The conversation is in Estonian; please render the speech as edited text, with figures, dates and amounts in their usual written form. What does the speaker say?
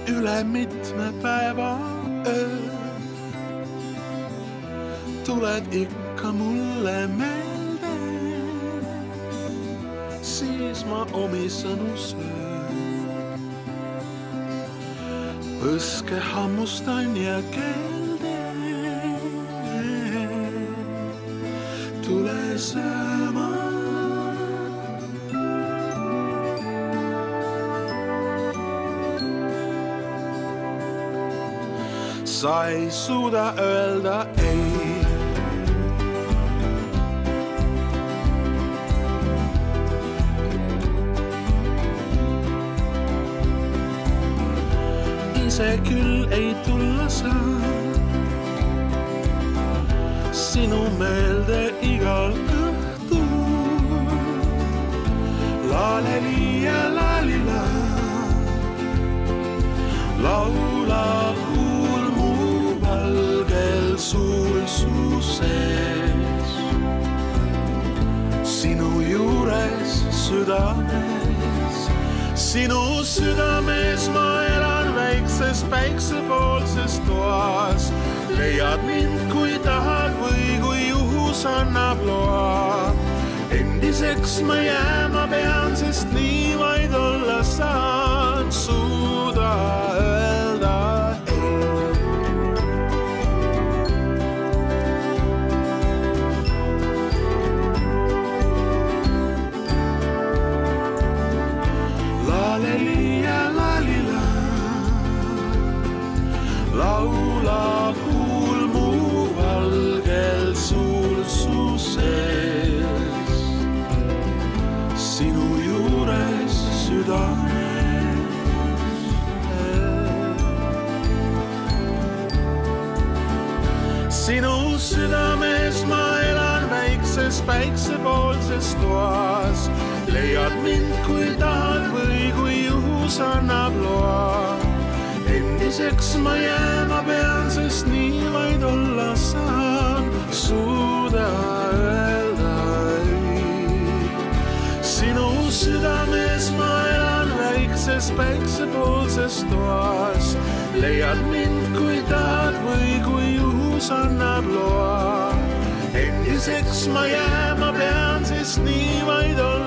üle mitme päeva öö. Tuled ikka mulle meelde, siis ma omi sõnu söön. Põske hammustan ja keelde, tule sööma. Sa ei suuda öelda ei. Ise küll ei tulla saa sinu meelde igal õhtul. Laleli ja lalila laula huul mu valgel suul su sees. Sinu juures südames, sinu südames ma elan väikses päiksepoolses toas. Leiad mind, kui tahad või kui juhus annab loa. Endiseks ma jääma pean, sest nii vaid olla saan. Suuda öelda ei. Laleli ja lalila laula huul mu valgel suul su sees. Sinu juures südames. Sinu südames ma elan väikses päiksepoolses toas. Leiad mind, kui tahad või kui juhus annab loa. Endiseks ma jääma pean, sest nii vaid olla saan. Suuda öelda ei. Sinu südames ma elan väikses päiksepoolses toas. Leiad mind, kui tahad või kui juhus annab loa. Endiseks ma jääma pean, sest nii vaid olla